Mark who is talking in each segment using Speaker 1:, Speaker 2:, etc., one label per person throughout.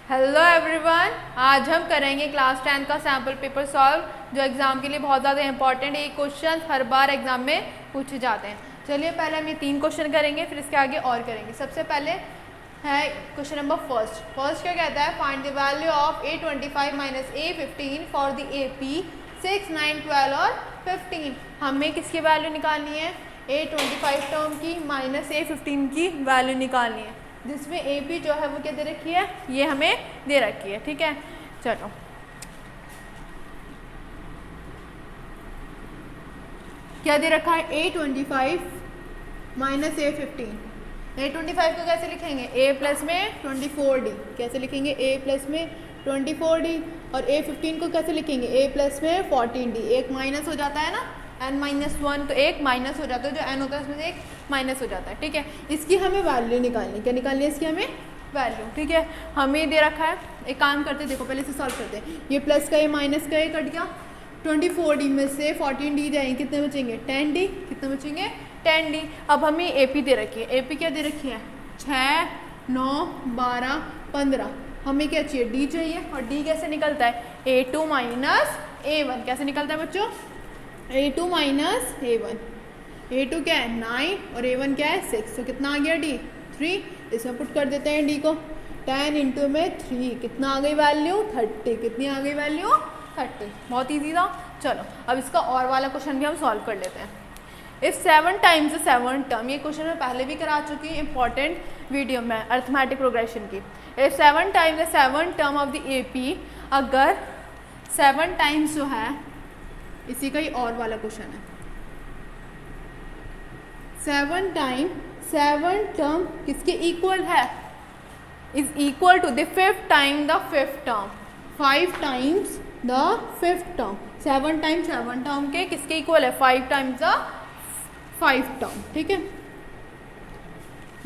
Speaker 1: Hello everyone, आज हम करेंगे क्लास 10 का सैम्पल पेपर सॉल्व, जो एग्ज़ाम के लिए बहुत ज़्यादा इंपॉर्टेंट है। ये क्वेश्चन हर बार एग्जाम में पूछे जाते हैं। चलिए पहले हम ये 3 क्वेश्चन करेंगे, फिर इसके आगे और करेंगे। सबसे पहले है क्वेश्चन नंबर फर्स्ट क्या कहता है, find the value of A25 minus A15 for the AP 6, 9, 12 और 15। हमें किसकी वैल्यू निकालनी है? A25 टर्म की माइनस A15 की वैल्यू निकालनी है, जिसमें AP जो है वो क्या दे रखी है, ये हमें दे रखी है। ठीक है, चलो क्या दे रखा है? A25 minus A15। A25 को कैसे लिखेंगे? A प्लस में 24D। कैसे लिखेंगे? A प्लस में 24D। और A15 को कैसे लिखेंगे? A प्लस में 14D। एक माइनस हो जाता है ना, n-1, तो एक माइनस हो जाता है, जो n होता है उसमें से एक माइनस हो जाता है। ठीक है, इसकी हमें वैल्यू निकालनी। क्या निकालनी है इसकी हमें? वैल्यू। ठीक है, हमें दे रखा है, एक काम करते हैं, देखो पहले इसे सॉल्व करते हैं। ये प्लस का ये माइनस का ये कट गया, 24D में से 14D जाएंगे, कितने बचेंगे? 10D। कितने बचेंगे? 10D। अब हमें AP दे रखी है। AP क्या दे रखी है? 6, 9, 12, 15। हमें क्या चाहिए? D चाहिए। और D कैसे निकलता है? A2 minus A1। कैसे निकलता है बच्चों? A2 minus A1। A2 क्या है? 9 और A1 क्या है? 6। तो कितना आ गया D? 3। इसमें पुट कर देते हैं D को। 10 इंटू में 3, कितना आ गई वैल्यू? 30। कितनी आ गई वैल्यू? 30। बहुत ईजी था। चलो अब इसका और वाला क्वेश्चन भी हम सॉल्व कर लेते हैं। इफ 7 टाइम्स 7 टर्म, ये क्वेश्चन मैं पहले भी करा चुकी हूँ इंपॉर्टेंट वीडियो में अर्थमेटिक प्रोग्रेशन की। If 7 times 7 term of the AP, अगर 7 टाइम्स जो है, इसी का ही और वाला क्वेश्चन है, 7 टाइम 7 टर्म किसके इक्वल है? Is equal to the 5th time the 5th term. 5 times the 5th term. 7 time 7 term के किसके इक्वल है? 5 टाइम्स द 5th टर्म। ठीक है,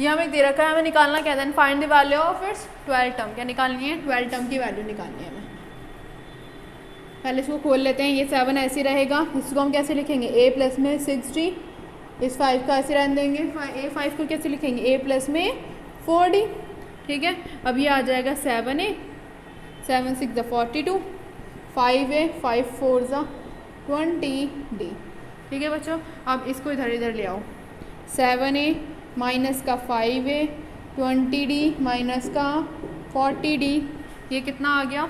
Speaker 1: ये हमें दे रखा है, हमें निकालना क्या है? Find the value of its 12 term. क्या निकालनी है? 12 टर्म की वैल्यू निकालनी है हमें। पहले इसको खोल लेते हैं। ये 7 ऐसे रहेगा, इसको हम कैसे लिखेंगे? A प्लस में 60। इस 5 का ऐसे रहने देंगे। A5 को कैसे लिखेंगे? A प्लस में 4D। ठीक है, अब ये आ जाएगा 7A, 7 6 ज़ा 42, 5A, 5 4 ज़ा 20D। ठीक है बच्चों, अब इसको इधर ले आओ। 7A माइनस का 5A, 20D माइनस का 40D, ये कितना आ गया?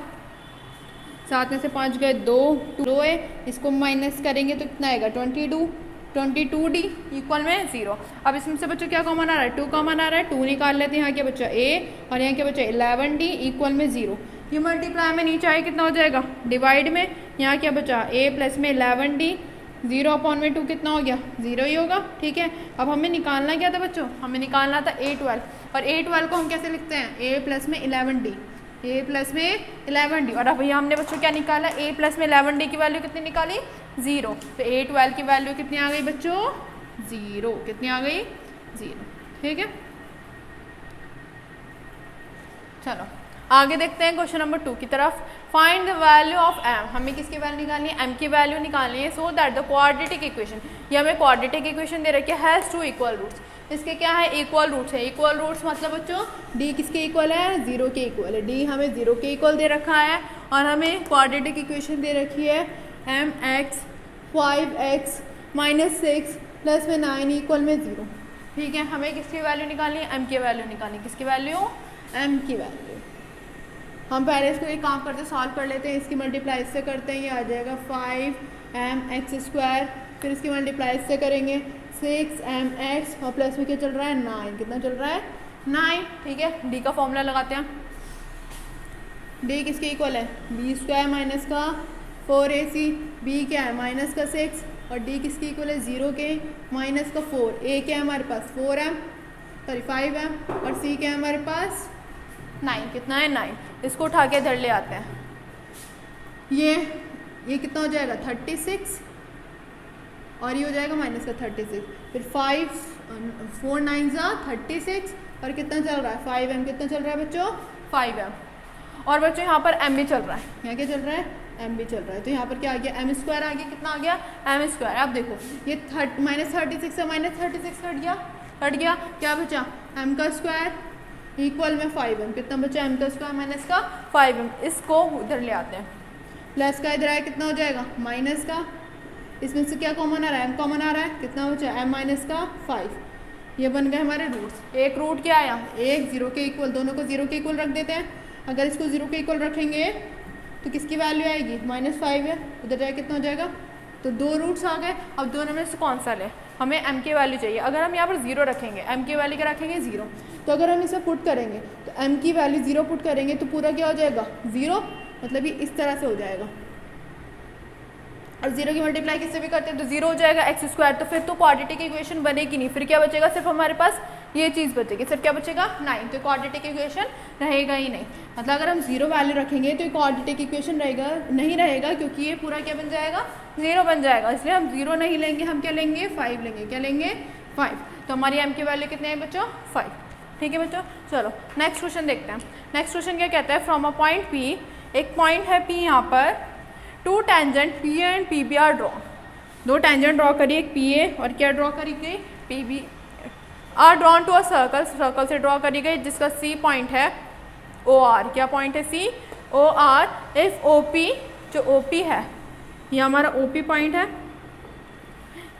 Speaker 1: 7 में से 5 गए 2 है, इसको माइनस करेंगे तो कितना आएगा? 22D इक्वल में 0। अब इसमें से बच्चों क्या कॉमन आ रहा है? 2 कॉमन आ रहा है। 2 निकाल लेते हैं। यहाँ क्या बच्चा? A, और यहाँ क्या बच्चा? 11D इक्वल में 0। ये मल्टीप्लाई में नीचे आए कितना हो जाएगा? डिवाइड में। यहाँ क्या बचा? A प्लस में 11D, 0 अपॉन में 2 कितना हो गया? 0 ही होगा। ठीक है, अब हमें निकालना क्या था बच्चों? हमें निकालना था A12। और A12 को हम कैसे लिखते हैं? A प्लस में 11D, A प्लस में 11D। और अब भैया हमने बच्चों क्या निकाला? A प्लस में 11D की वैल्यू कितनी निकाली? 0। तो A12 की वैल्यू कितनी आ गई बच्चों? 0। कितनी आ गई? 0। ठीक है, चलो आगे देखते हैं क्वेश्चन नंबर 2 की तरफ। Find the value of M। हमें किसकी वैल्यू निकालनी है? M की वैल्यू निकालनी है। So that the quadratic equation, ये हमें क्वाड्रेटिक इक्वेशन दे रखी है, हैज़ 2 इक्वल रूट्स। इसके क्या है? इक्वल रूट्स है। इक्वल रूट्स मतलब बच्चों D किसके इक्वल है? 0 के इक्वल है। D हमें 0 के इक्वल दे रखा है, और हमें क्वाड्रेटिक इक्वेशन दे रखी है mx 5x माइनस 6 प्लस में 9 इक्वल में 0। ठीक है, हमें किसकी वैल्यू निकालनी है? M की वैल्यू निकालनी है। किसकी वैल्यू? M की वैल्यू। हम पहले इसको एक काम करते सॉल्व कर लेते हैं। इसकी मल्टीप्लाई इससे करते हैं, ये आ जाएगा 5mx²। फिर इसकी मल्टीप्लाई इससे करेंगे 6mx, और प्लस में क्या चल रहा है? 9। कितना चल रहा है? 9। ठीक है, D का फॉर्मूला लगाते हैं। D किसके इक्वल है? B² माइनस का 4AC। B क्या है? माइनस का 6। और D किसके इक्वल है? 0 के माइनस का 4। A क्या है हमारे पास? 5M, और C क्या है हमारे पास? 9। कितना है? 9। इसको उठा के इधर ले आते हैं। ये कितना हो जाएगा? 36, और ये हो जाएगा माइनस का 36। फिर 4 9 ज़ा 36, और कितना चल रहा है? 5M। कितना चल रहा है बच्चों? 5M। और बच्चों यहाँ पर M भी चल रहा है। यहाँ क्या चल रहा है? M भी चल रहा है। तो यहाँ पर क्या आ गया? M² आ गया। कितना आ गया? M²। अब देखो ये माइनस 36 से माइनस 36 हट गया। क्या बचा? M का स्क्वायर इक्वल में 5m, कितना बचा m का स्क्वायर माइनस का 5m, इसको उधर ले आते हैं। प्लस का इधर आया कितना हो जाएगा माइनस का, इसमें से क्या कॉमन आ रहा है m कॉमन आ रहा है, कितना बचा m माइनस का 5, ये बन गए हमारे रूट्स। एक रूट क्या आया, एक 0 के इक्वल, दोनों को 0 के इक्वल रख देते हैं। अगर इसको 0 के इक्वल रखेंगे तो किसकी वैल्यू आएगी -5 है, उधर जाए कितना हो जाएगा, तो 2 रूट्स आ गए। अब दोनों में से कौन सा ले, हमें m की वैल्यू चाहिए। अगर हम यहाँ पर 0 रखेंगे, m की वैल्यू क्या रखेंगे 0, तो अगर हम इसे पुट करेंगे तो m की वैल्यू 0 पुट करेंगे तो पूरा क्या हो जाएगा 0, मतलब ये इस तरह से हो जाएगा। और 0 की मल्टीप्लाई किससे भी करते हैं तो 0 हो जाएगा x स्क्वायर, तो फिर तो क्वाड्रेटिक इक्वेशन बनेगी नहीं, फिर क्या बचेगा, सिर्फ हमारे पास ये चीज़ बचेगी, सिर्फ क्या बचेगा 9, तो क्वाड्रेटिक इक्वेशन रहेगा ही नहीं। मतलब अगर हम 0 वैल्यू रखेंगे तो क्वाड्रेटिक इक्वेशन रहेगा नहीं रहेगा, क्योंकि ये पूरा क्या बन जाएगा 0 बन जाएगा, इसलिए हम 0 नहीं लेंगे, हम क्या लेंगे 5 लेंगे, क्या लेंगे 5। तो हमारी m की वैल्यू कितने है बच्चों 5, ठीक है बच्चों। चलो नेक्स्ट क्वेश्चन देखते हैं। नेक्स्ट क्वेश्चन क्या कहता है, फ्रॉम अ पॉइंट P, एक पॉइंट है P यहाँ पर, 2 tangent P and PB are draw, 2 tangent draw करिए, एक PA और क्या ड्रॉ करी गई PB, are drawn to a circle, circle से ड्रॉ करी गई जिसका C पॉइंट है OR, क्या पॉइंट है C OR, इफ OP, जो OP है ये हमारा OP पॉइंट है,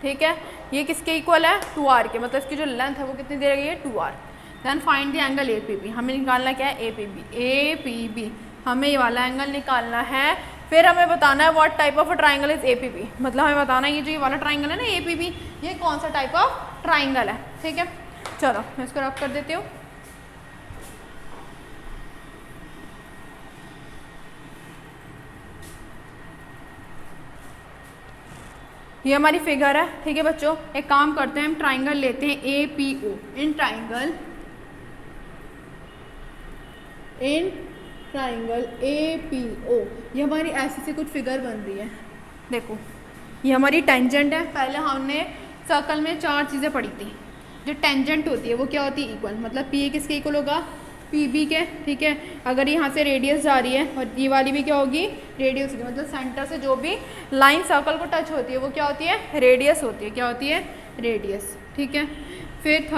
Speaker 1: ठीक है, ये किसके इक्वल है 2R के, मतलब इसकी जो लेंथ है वो कितनी दे रही है 2R। Then find the angle APB, हमें निकालना क्या है APB, हमें ये वाला एंगल निकालना है। फिर हमें बताना है what type of triangle is APB, मतलब हमें बताना है ये जो ये वाला ट्राइंगल है ना APB, ये कौन सा टाइप ऑफ ट्राइंगल है, ठीक है। चलो मैं इसको रफ कर देती हूँ। ये हमारी फिगर है, ठीक है बच्चों। एक काम करते हैं, हम ट्राइंगल लेते हैं APO, इन ट्राइंगल APO, ये हमारी ऐसी से कुछ फिगर बन रही है। देखो ये हमारी टेंजेंट है, पहले हमने सर्कल में 4 चीज़ें पढ़ी थी। जो टेंजेंट होती है वो क्या होती है इक्वल, मतलब PA किसके इक्वल होगा PB के, ठीक है। अगर यहाँ से रेडियस जा रही है और ये वाली भी क्या होगी रेडियस होगी, मतलब सेंटर से जो भी लाइन सर्कल को टच होती है वो क्या होती है रेडियस होती है, क्या होती है रेडियस, ठीक है। फिर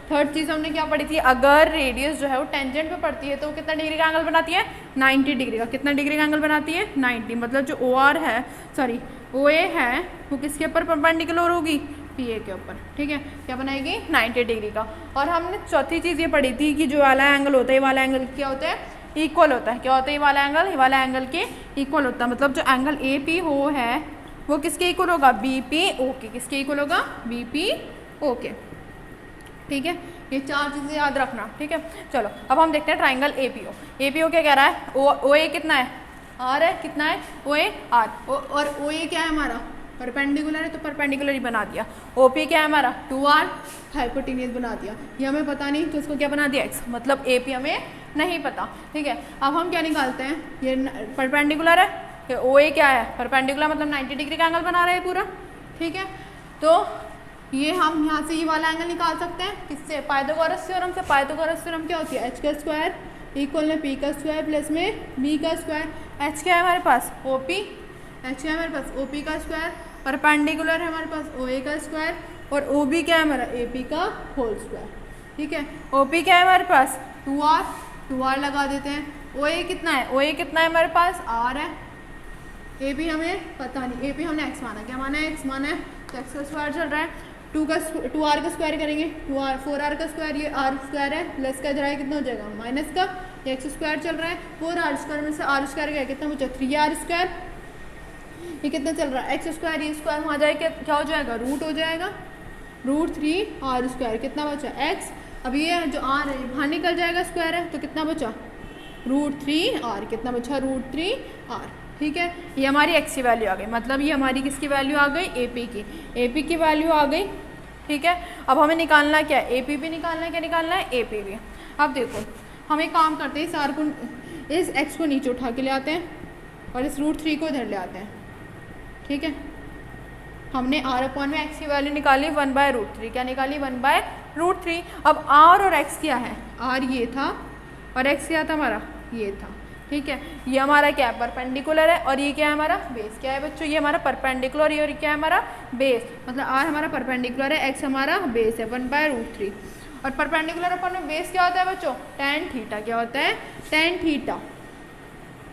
Speaker 1: थर्ड चीज़ हमने क्या पढ़ी थी, अगर रेडियस जो है वो टेंजेंट पे पड़ती है तो वो कितना डिग्री का एंगल बनाती है 90 डिग्री का, कितना डिग्री का एंगल बनाती है 90, मतलब जो OR है सॉरी OA है वो किसके ऊपर परपेंडिकुलर होगी PA के ऊपर, ठीक है, क्या बनाएगी 90 डिग्री का। और हमने चौथी चीज़ ये पढ़ी थी कि जो वाला एंगल होता है ये वाला एंगल क्या होता है इक्वल होता है, क्या होता है ये वाला एंगल के इक्वल होता है, मतलब जो एंगल APO है वो किसके इक्वल होगा BPO के, किसके इक्वल होगा BPO के, ठीक है। ये 4 चीज़ें याद रखना, ठीक है। चलो अब हम देखते हैं ट्राइंगल APO क्या कह रहा है, OA कितना है R है, कितना है OA R, और OA क्या है हमारा परपेंडिकुलर है तो परपेंडिकुलर ही बना दिया। OP क्या है हमारा 2R हाइपोटेन्यूज बना दिया, ये हमें पता नहीं तो इसको क्या बना दिया X, मतलब AP हमें नहीं पता, ठीक है। अब हम क्या निकालते हैं, ये परपेंडिकुलर है, ये OA क्या है परपेंडिकुलर, मतलब 90 डिग्री का एंगल बना रहा है पूरा, ठीक है। तो ये हम यहाँ से ये वाला एंगल निकाल सकते हैं किससे पाइथागोरस थ्योरम से। पाइथागोरस थ्योरम क्या होती है H का स्क्वायर इक्वल में P का स्क्वायर प्लस में B का स्क्वायर। H क्या है हमारे पास OP, H क्या है हमारे पास OP का स्क्वायर, परपेंडिकुलर है हमारे पास OA का स्क्वायर, और OB क्या है हमारा AP का होल स्क्वायर, ठीक है। OP क्या है हमारे पास 2R लगा देते हैं। OA कितना है हमारे पास R है, AP हमें पता नहीं, AP हमने X माना, क्या माना है X माना है, तो X का स्क्वायर चल रहा है, 2R का स्क्वायर करेंगे 4R का स्क्वायर, ये R स्क्वायर है, प्लस का इधर है कितना हो जाएगा माइनस का, ये X स्क्वायर चल रहा है, 4R स्क्वायर में से R स्क्वायर गया कितना बचा 3R स्क्वायर, ये कितना चल रहा है X स्क्वायर, ये स्क्वायर वहाँ जाए क्या हो जाएगा रूट हो जाएगा, √3R स्क्वायर, कितना बचा X। अब ये जो R है बाहर निकल जाएगा स्क्वायर है तो कितना बचा √3R, कितना बचा √3R, ठीक है। ये हमारी X की वैल्यू आ गई, मतलब ये हमारी किसकी वैल्यू आ गई AP की वैल्यू आ गई, ठीक है। अब हमें निकालना क्या है APB निकालना है, क्या निकालना है APB। अब देखो हम एक काम करते हैं, इस X को नीचे उठा के ले आते हैं और इस √3 को इधर ले आते हैं, ठीक है। हमने R/में X की वैल्यू निकाली 1/√3, क्या निकाली 1/√3। अब R और X क्या है, R ये था और X क्या था हमारा ये था, ठीक है। ये हमारा क्या है परपेंडिकुलर है और ये क्या है हमारा बेस, क्या है बच्चों ये हमारा परपेंडिकुलर, ये और क्या है हमारा बेस, मतलब R हमारा परपेंडिकुलर है, X हमारा बेस है 1/√3। और परपेंडिकुलर अपन में बेस क्या होता है बच्चों, टेन थीटा। क्या होता है, टेन थीटा।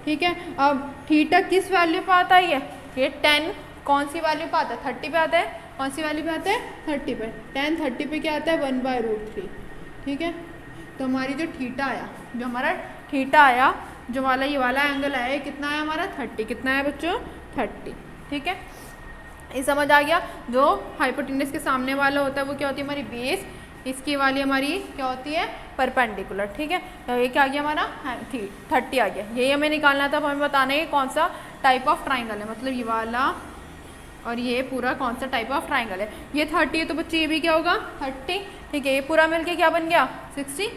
Speaker 1: ठीक है, अब थीटा किस वैल्यू पे आता है, ये टेन कौन सी वैल्यू पे आता है, 30 पे आता है। कौन सी वैल्यू पे आता है, 30 पे। टेन 30 पे क्या आता है, 1/√3। ठीक है, तो हमारी जो थीटा आया, जो हमारा थीटा आया, जो वाला ये वाला एंगल आया, कितना आया हमारा 30। कितना है बच्चों, 30। ठीक है, ये समझ आ गया। जो हाइपोटेनस के सामने वाला होता है वो क्या होती है हमारी बेस, इसकी वाली हमारी क्या होती है, परपेंडिकुलर। ठीक है, तो ये क्या आ गया हमारा 30 आ गया। यही हमें निकालना था। अब हमें बताना है कौन सा टाइप ऑफ ट्राइंगल है, मतलब ये वाला और ये पूरा कौन सा टाइप ऑफ ट्राइंगल है। ये 30 है तो बच्चे ये भी क्या होगा 30। ठीक है, ये पूरा मिलके क्या बन गया 60।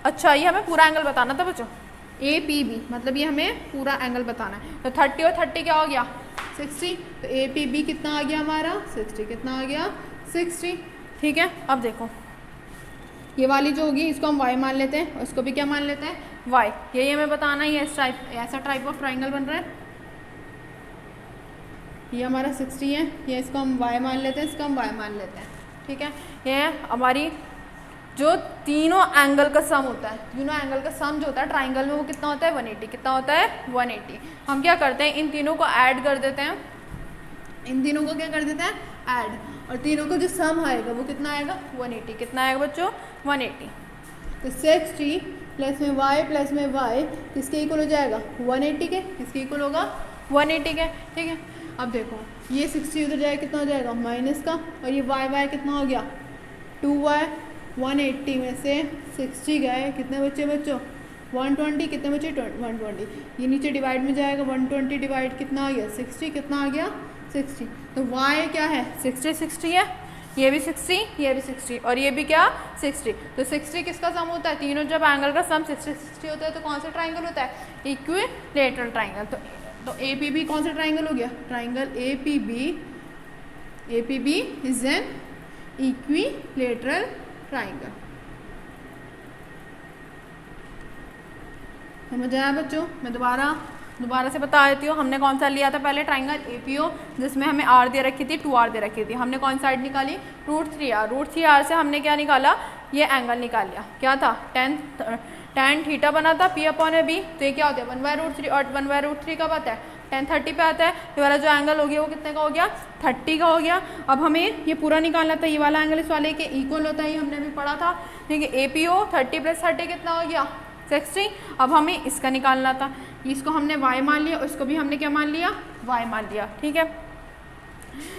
Speaker 1: अच्छा, ये हमें पूरा एंगल बताना था बच्चों, APB, मतलब ये हमें पूरा एंगल बताना है। तो 30 और 30 क्या हो गया 60। तो APB कितना आ गया हमारा 60। कितना आ गया 60। ठीक है, अब देखो ये वाली जो होगी इसको हम y मान लेते हैं, उसको भी क्या मान लेते हैं y। यही हमें बताना है, ये ऐसा टाइप ऑफ ट्राइंगल बन रहा है। ये हमारा 60 है, ये इसको हम y मान लेते हैं, इसको हम y मान लेते हैं। ठीक है, ये हमारी जो तीनों एंगल का सम होता है, तीनों एंगल का सम जो होता है ट्राइंगल में वो कितना होता है 180। कितना होता है 180। हम क्या करते हैं, इन तीनों को ऐड कर देते हैं, इन तीनों को क्या कर देते हैं ऐड, और तीनों का जो सम आएगा वो कितना आएगा 180। कितना आएगा बच्चों 180। तो 60 प्लस में y प्लस में y किसके इक्वल हो जाएगा 180 के, किसके इक्वल होगा 180 के। ठीक है, अब देखो ये 60 उधर जाएगा, कितना हो जाएगा माइनस का, और ये y कितना हो गया 2y। 180 में से 60 गए, कितने बच्चे बच्चों 120। कितने बच्चे 120। ये नीचे डिवाइड में जाएगा, 120 डिवाइड कितना आ गया 60। कितना आ गया 60। तो y क्या है 60 60 है, ये भी 60, ये भी 60 और ये भी क्या 60। तो 60 किसका सम होता है, तीनों जब एंगल का सम 60 60 होता है तो कौन सा ट्राइंगल होता है इक्विलेटरल ट्राइंगल। तो APB कौन सा ट्राइंगल हो गया, triangle APB is an equilateral triangle. समझ आया बच्चों, मैं दोबारा से बता देती हूँ। हमने कौन सा लिया था पहले ट्राइंगल APO, जिसमें हमें R दे रखी थी, 2R दे रखी थी। हमने कौन साइड निकाली √3R। √3R से हमने क्या निकाला, ये एंगल निकाल लिया। क्या था tan थीटा बना था P/B। तो ये क्या होता है 1/√3, और 1/√3 कब आता है 10 30 पे आता है। ये वाला जो एंगल हो गया वो कितने का हो गया 30 का हो गया। अब हमें ये पूरा निकालना था, ये वाला एंगल इस वाले के इक्वल होता है, ये हमने भी पढ़ा था। ठीक है, APO 30 + 30 कितना हो गया 60। अब हमें इसका निकालना था, इसको हमने y मान लिया, इसको भी हमने क्या मान लिया y मान लिया। ठीक है,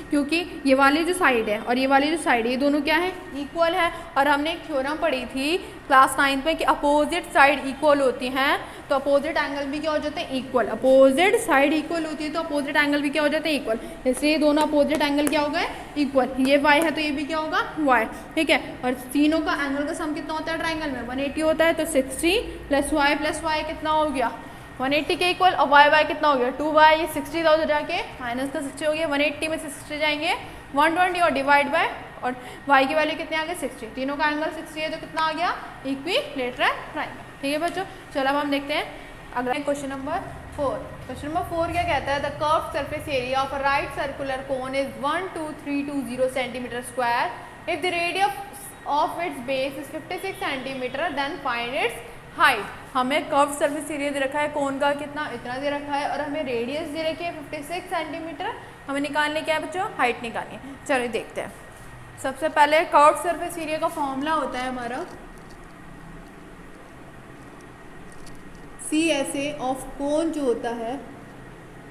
Speaker 1: क्योंकि ये वाली जो साइड है और ये वाली जो साइड है ये दोनों क्या है इक्वल है। और हमने एक थ्योरम पढ़ी थी क्लास 9 में कि अपोजिट साइड इक्वल होती हैं तो अपोजिट एंगल भी क्या हो जाते हैं इक्वल। अपोजिट साइड इक्वल होती है तो अपोजिट एंगल भी क्या हो जाते हैं इक्वल। इसलिए दोनों अपोजिट एंगल क्या हो गए इक्वल। ये y है तो ये भी क्या होगा y। ठीक है, और तीनों का एंगल का सम कितना होता है ट्राइंगल में 180 होता है। तो 60 + y कितना हो गया 180 के इक्वल। और y कितना हो गया 2y। ये 60 था उधर जाके माइनस का 60 हो गया। 180 में से 60 जाएंगे 120 और डिवाइड बाय, और y की वैल्यू कितने आ गए 60। तीनों का एंगल 60 है तो कितना आ गया इक्विलेटरल ट्राइंगल। ठीक है बच्चों, चलो अब हम देखते हैं अगला क्वेश्चन नंबर 4। क्वेश्चन नंबर 4 क्या कहता है, the curved surface area of a right circular cone is 12320 centimetre square if the radius of its base is 56 centimetre then find its height. हमें कर्व सरफेस एरिया दे रखा है कोन का कितना इतना दे रखा है और हमें रेडियस दे रखी है 56 सेंटीमीटर। हमें निकालने क्या है बच्चों हाइट निकालनी है। चलो देखते हैं। सबसे पहले कर्व सरफेस एरिया का फॉर्मूला होता है हमारा CSA ऑफ कोन जो होता है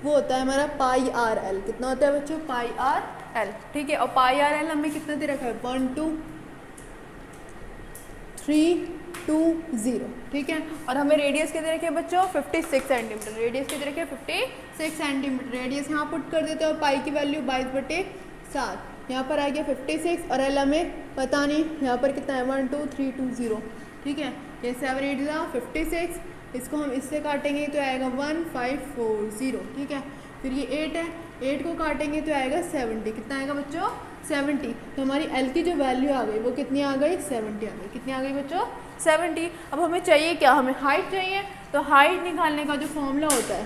Speaker 1: वो होता है हमारा πRL। कितना होता है बच्चों πRL। ठीक है, और πRL हमें कितना दे रखा है 1 2 3 2 0। ठीक है, और हमें रेडियस क्या दे रखी है बच्चों 56 सेंटीमीटर। रेडियस क्या दे रखी है 56 सेंटीमीटर। रेडियस यहाँ पुट कर देते हैं और पाई की वैल्यू 22/7 यहाँ पर आ गया 56 और एल हमें पता नहीं यहाँ पर कितना है 1 2 3 2 0। ठीक है, ये 7 8 56, इसको हम इससे काटेंगे तो आएगा 1540। ठीक है, फिर ये 8 है, 8 को काटेंगे तो आएगा 70। कितना आएगा बच्चों 70। तो हमारी एल की जो वैल्यू आ गई वो कितनी आ गई 70 आ गई। कितनी आ गई बच्चों 70। अब हमें चाहिए क्या, हमें हाइट चाहिए। तो हाइट निकालने का जो फॉर्मूला होता है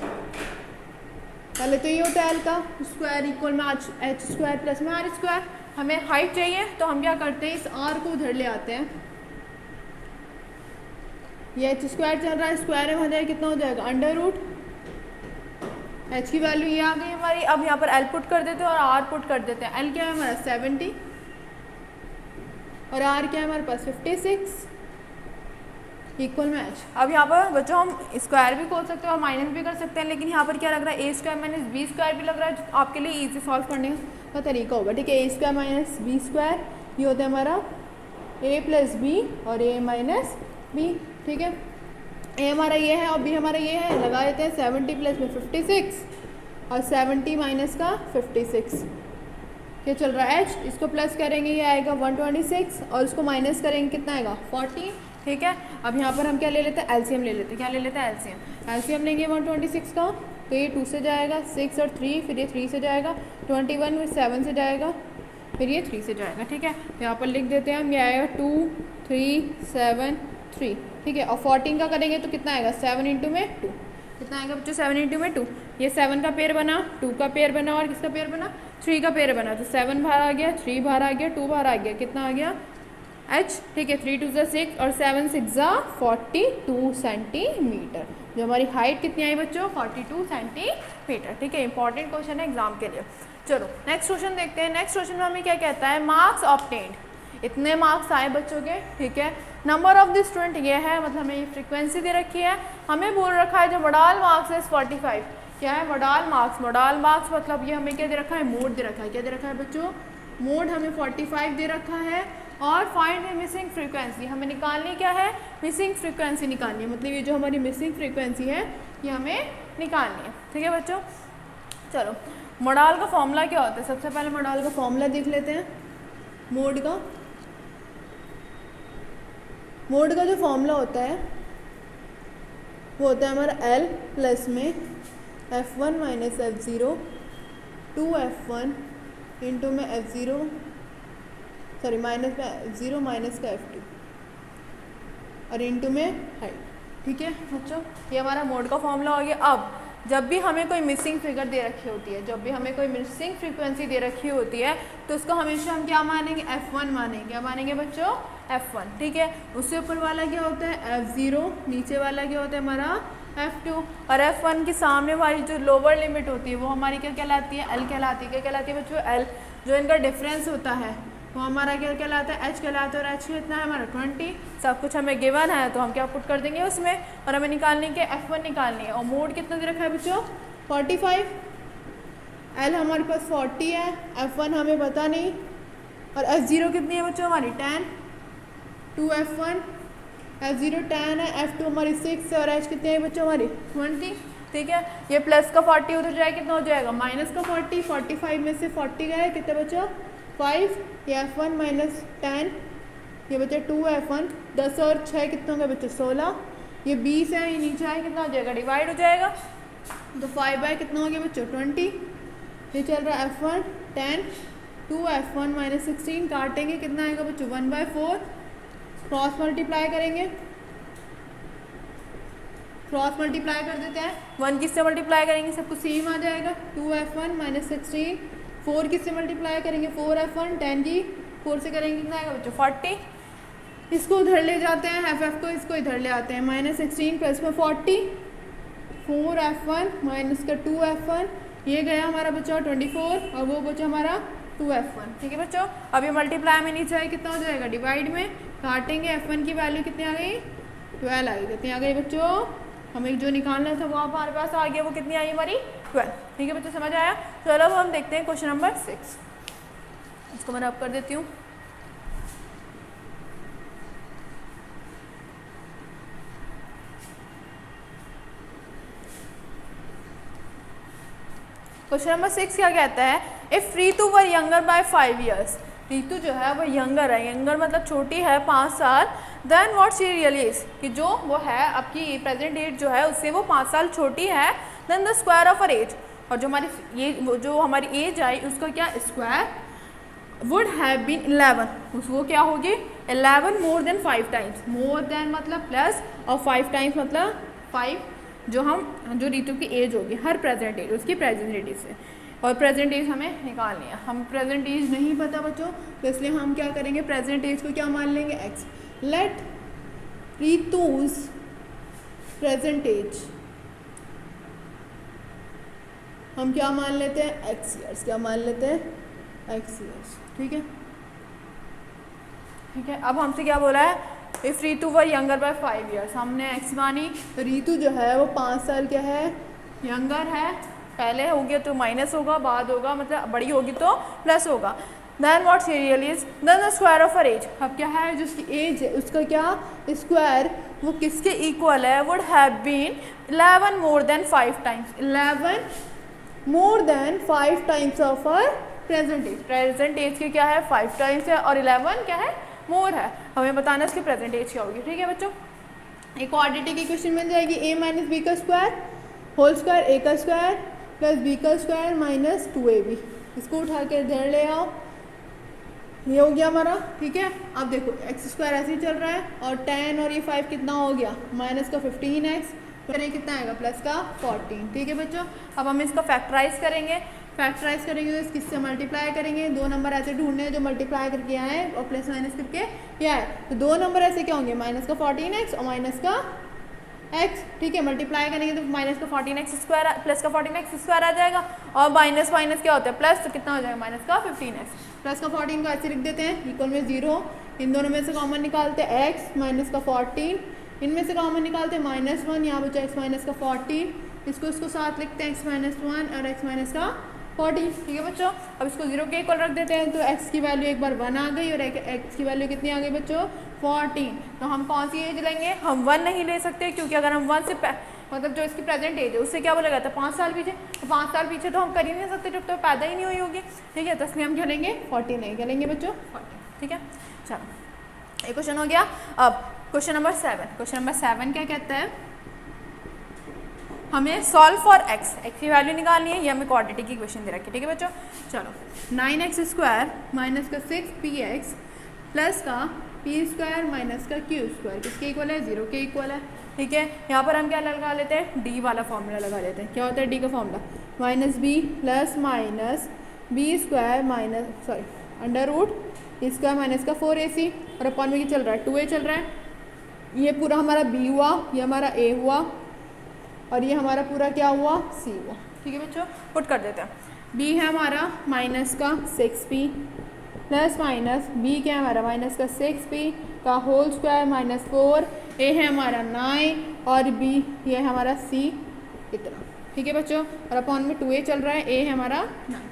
Speaker 1: पहले तो ये होता है एल का स्क्वायर इक्वल में h² प्लस में r²। हमें हाइट चाहिए तो हम क्या करते हैं, इस आर को उधर ले आते हैं, ये एच स्क्वायर चल रहा है, स्क्वायर में हो जाएगा कितना हो जाएगा अंडर रूट, एच की वैल्यू ये आ गई हमारी। अब यहाँ पर एल पुट कर देते हैं और आर पुट कर देते हैं। एल क्या है हमारा 70 और आर क्या है हमारे पास 56 इक्वल में एच। अब यहाँ पर बच्चों हम स्क्वायर भी खोल सकते हैं और माइनस भी कर सकते हैं, लेकिन यहाँ पर क्या लग रहा है ए स्क्वायर माइनस बी स्क्वायर भी लग रहा है, जो आपके लिए इजी सॉल्व करने का तरीका होगा। ठीक है, ए स्क्वायर माइनस बी स्क्वायर ये होता है हमारा ए प्लस बी और ए माइनस बी। ठीक है, ए हमारा ये है और बी हमारा ये है, लगा देते हैं 70 प्लस में 56 और 70 माइनस का 56 क्या चल रहा है एच, इसको प्लस करेंगे ये आएगा 126 और इसको माइनस करेंगे कितना आएगा 40। ठीक है, अब यहाँ पर हम क्या ले लेते हैं एलसीएम ले लेते हैं, क्या ले लेते हैं एलसीएम। एलसीएम लेंगे 126 का तो ये 2 से जाएगा, 6 और 3 फिर ये 3 से जाएगा, 21 फिर 7 से जाएगा, फिर ये 3 से जाएगा। ठीक है, यहाँ पर लिख देते हैं हम, ये आएगा 2 3 7 3। ठीक है, और 14 का करेंगे तो कितना आएगा 7 इंटू में 2, कितना आएगा बच्चों 7 इंटू में 2। ये 7 का पेयर बना, 2 का पेयर बना और किसका पेयर बना 3 का पेयर बना, तो 7 बाहर आ गया, 3 बाहर आ गया, 2 बाहर आ गया, कितना आ गया एच। ठीक है, 3 2 ज़ा 6 और 7 6 ज़ा 42 सेंटीमीटर। जो हमारी हाइट कितनी आई बच्चों 42 सेंटीमीटर। ठीक है, इंपॉर्टेंट क्वेश्चन है एग्जाम के लिए। चलो नेक्स्ट क्वेश्चन देखते हैं। नेक्स्ट क्वेश्चन में हमें क्या कहता है, मार्क्स ऑब्टेन्ड, इतने मार्क्स आए बच्चों के। ठीक है, नंबर ऑफ द स्टूडेंट ये है, मतलब हमें ये फ्रीक्वेंसी दे रखी है, हमें बोल रखा है जो मोडाल मार्क्स है 45। क्या है मोडाल मार्क्स, मोडाल मार्क्स मतलब ये हमें क्या दे रखा है मोड दे रखा है, क्या दे रखा है बच्चों मोड हमें 45 दे रखा है। और फाइंड द मिसिंग फ्रीक्वेंसी, हमें निकालनी क्या है मिसिंग फ्रीक्वेंसी निकालनी है, मतलब ये जो हमारी मिसिंग फ्रीक्वेंसी है ये हमें निकालनी है। ठीक है बच्चों, चलो मोडाल का फॉर्मूला क्या होता है, सबसे पहले मोडाल का फॉर्मूला देख लेते हैं। मोड का जो फॉर्मूला होता है वो होता है हमारा L प्लस में F1 minus F0 2F1 into में F0 सॉरी माइनस में F0 माइनस का F2 और इंटू में हाइट। ठीक है बच्चों, ये हमारा मोड का फॉर्मूला हो गया। अब जब भी हमें कोई मिसिंग फिगर दे रखी होती है, जब भी हमें कोई मिसिंग फ्रीक्वेंसी दे रखी होती है तो उसको हमेशा हम क्या मानेंगे F1 मानेंगे। क्या मानेंगे बच्चों F1। ठीक है, उससे ऊपर वाला क्या होता है F0, नीचे वाला क्या होता है हमारा F2 और F1 के सामने वाली जो लोअर लिमिट होती है वो हमारी क्या कहलाती है L कहलाती है। क्या कहलाती है बच्चों L। जो इनका डिफरेंस होता है वो हमारा क्या कहलाता है H कहलाता है और H कितना है हमारा 20। सब कुछ हमें गिवन है तो हम क्या पुट कर देंगे उसमें, और हमें निकालनी है F1 निकालनी है। और मोड कितना दे रखा है बच्चों 45, L हमारे पास 40 है, F1 हमें पता नहीं, और F0 कितनी है बच्चों हमारी 10, 2F1 F0 10 है, F2 हमारी 6 है और H कितनी है बच्चों हमारी 20। ठीक है, ये प्लस का 40 उधर जाए कितना हो जाएगा माइनस का 40, 45 में से 40 गया है कितने बच्चों 5, ये F1 माइनस 10 ये बच्चा 2F1 10 और 6 कितना होगा बच्चों 16, ये 20 है, ये नीचे आए कितना हो जाएगा डिवाइड हो जाएगा तो 5 बाय कितना हो गया बच्चों 20। ये चल रहा है F1 10 2F1 माइनस 16 काटेंगे कितना आएगा बच्चों 1/4, क्रॉस मल्टीप्लाई करेंगे, क्रॉस मल्टीप्लाई कर देते हैं, 1 किससे मल्टीप्लाई करेंगे सब कुछ सेम आ जाएगा 2F1 माइनस 16, 4 किससे मल्टीप्लाई करेंगे 4F1 10 की 4 से करेंगे कितना आएगा बच्चों 40। इसको उधर ले जाते हैं FF को, इसको इधर ले आते हैं माइनस 16 प्लस में 40 4F1 माइनस का 2F1 ये गया हमारा बच्चा 24 और वो बचा हमारा 2F1। ठीक है बच्चों, अभी मल्टीप्लाई में नीचे आए कितना हो जाएगा डिवाइड में, काटेंगे F1 की वैल्यू कितनी आ गई 12 आ गई, कितनी आ गई बच्चों हमें जो निकालना था वो हमारे पास आ गया, वो कितनी आई हमारी 12। ठीक है बच्चों समझ आया। चलो अब हम देखते हैं क्वेश्चन नंबर 6, इसको मैं रब कर देती हूँ। क्वेश्चन नंबर 6 क्या कहता है, if Ritu were younger by 5 years, Ritu जो है वो यंगर है, यंगर मतलब छोटी है 5 साल, then what she really is, कि जो वो है आपकी प्रेजेंट एज जो है उससे वो 5 साल छोटी है, then the square of her age, और जो हमारी ये जो हमारी एज आई उसका क्या स्क्वायर वुड हैव बीन 11, वो क्या होगी 11 more than 5 times, more than मतलब प्लस और 5 टाइम्स मतलब 5 जो रीतु की एज होगी हर प्रेजेंट एज उसकी प्रेजेंट एज से, और प्रेजेंट एज हमें निकालनी है। हम प्रेजेंट एज नहीं पता बच्चों, तो इसलिए हम क्या करेंगे, प्रेजेंट एज को क्या मान लेंगे, x। Let Ritu's present age हम क्या मान लेते हैं, x ईयर्स। क्या मान लेते हैं, x ईयर्स। ठीक है, ठीक है। अब हमसे क्या बोला है, if Ritu were younger by 5 years. हमने x मानी, तो रितु जो है वो 5 साल क्या है, यंगर है। पहले होगी तो माइनस होगा, बाद होगा मतलब बड़ी होगी तो प्लस होगा। Then what she really is, then the square of her age. अब क्या है, जो उसकी एज है उसका क्या स्क्वायर वो किसके इक्वल है, would have been 11 more than 5 times. 11 more than 5 times of her present age. Present age के क्या है 5 टाइम्स है, और 11 क्या है, मोर है। हमें बताना है इसकी प्रेजेंट एज क्या होगी। ठीक है बच्चों, एक क्वाड्रेटिक इक्वेशन बन जाएगी, a माइनस बी का स्क्वायर होल स्क्वायर a का स्क्वायर प्लस b का स्क्वायर माइनस 2ab। इसको उठा के इधर ले आओ, ये हो गया हमारा। ठीक है, अब देखो एक्स स्क्वायर ऐसे ही चल रहा है, और 10 और ये 5 कितना हो गया, माइनस का 15x, फिर ये कितना आएगा, प्लस का 14। ठीक है बच्चों, अब हम इसको फैक्टराइज करेंगे। फैक्टराइज करेंगे तो इस किससे मल्टीप्लाई करेंगे, दो नंबर ऐसे ढूंढने हैं जो मल्टीप्लाई करके आए और प्लस माइनस करके ये आए। तो दो नंबर ऐसे क्या होंगे, माइनस का 14x और माइनस का x। ठीक है, मल्टीप्लाई करेंगे तो माइनस का 14x स्क्वायर प्लस का 14x स्क्वायर आ जाएगा, और माइनस माइनस क्या होता है प्लस, तो कितना हो जाएगा माइनस का 15x। प्लस का 14 को ऐसे लिख देते हैं, इक्वल में 0। इन दोनों में से कॉमन निकालते हैं x माइनस का 14, इनमें से कॉमन निकालते हैं -1, यहाँ बचा x माइनस का 14। इसको साथ लिखते हैं x माइनस 1 और x माइनस का 14। ठीक है बच्चों, अब इसको 0 के इक्वल रख देते हैं, तो x की वैल्यू एक बार 1 आ गई और x की वैल्यू कितनी आ गई बच्चों, 14। तो हम कौन सी एज लेंगे, हम 1 नहीं ले सकते, क्योंकि अगर हम 1 से मतलब जो इसकी प्रेजेंट एज है उससे क्या बोला जाता है 5 साल पीछे, तो 5 साल पीछे तो हम कर ही नहीं सकते जब तो पैदा ही नहीं हुई होगी। ठीक है, तो इसलिए हम क्या लेंगे 14 नहीं, क्या लेंगे बच्चों 14। ठीक है, चलो एक क्वेश्चन हो गया। अब क्वेश्चन नंबर 7। क्वेश्चन नंबर 7 क्या कहता है, हमें सॉल्व फॉर x की वैल्यू निकालनी है, ये हमें क्वाड्रेटिक की इक्वेशन दे रखी है। ठीक है बच्चों, चलो 9x स्क्वायर माइनस का 6px प्लस का p स्क्वायर माइनस का q स्क्वायर किसके इक्वल है, 0 के इक्वल है। ठीक है, यहाँ पर हम क्या लगा लेते हैं, d वाला फॉर्मूला लगा लेते हैं। क्या होता है d का formula, minus b plus minus b square minus sorry under root square minus का 4ac, और अपॉन में क्या चल रहा है 2a चल रहा है। ये पूरा हमारा b हुआ, ये हमारा a हुआ, और ये हमारा पूरा क्या हुआ, c हुआ। ठीक है बच्चों, पुट कर देते हैं। b है हमारा माइनस का 6p प्लस माइनस b क्या है हमारा माइनस का 6p का होल स्क्वायर माइनस 4, a है हमारा 9 और b ये है हमारा c इतना। ठीक है बच्चों, और अपॉन में 2a चल रहा है, a है हमारा 9।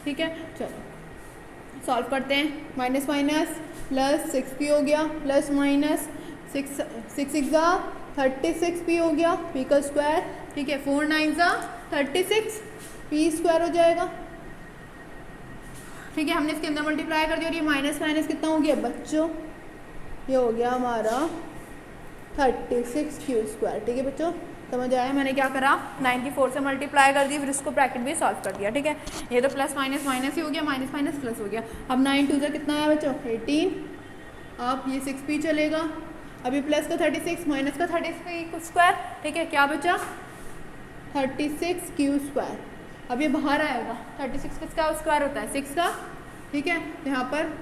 Speaker 1: ठीक है, चलो सॉल्व करते हैं। माइनस माइनस प्लस 6p हो गया प्लस माइनस 6 6 36p हो गया p का स्क्वायर। ठीक है, 4 9 36 p स्क्वायर हो जाएगा। ठीक है, हमने इसके अंदर मल्टीप्लाई कर दिया, और ये माइनस माइनस कितना हो गया बच्चों, ये हो गया हमारा 36q स्क्वायर। ठीक है बच्चों, समझ आया, मैंने क्या करा 94 से मल्टीप्लाई कर दी, फिर इसको ब्रैकेट भी सॉल्व कर दिया। ठीक है, ये तो प्लस माइनस माइनस ही हो गया, माइनस माइनस प्लस हो गया। अब 9 2 से कितना आया बच्चों 18, अब ये 6p चलेगा, अभी प्लस का 36 माइनस का 36 स्क्वायर। ठीक है, क्या बचा 36q स्क्वायर। अब ये बाहर आएगा, 36 किसका स्क्वायर होता है 6 का। ठीक है, तो यहाँ पर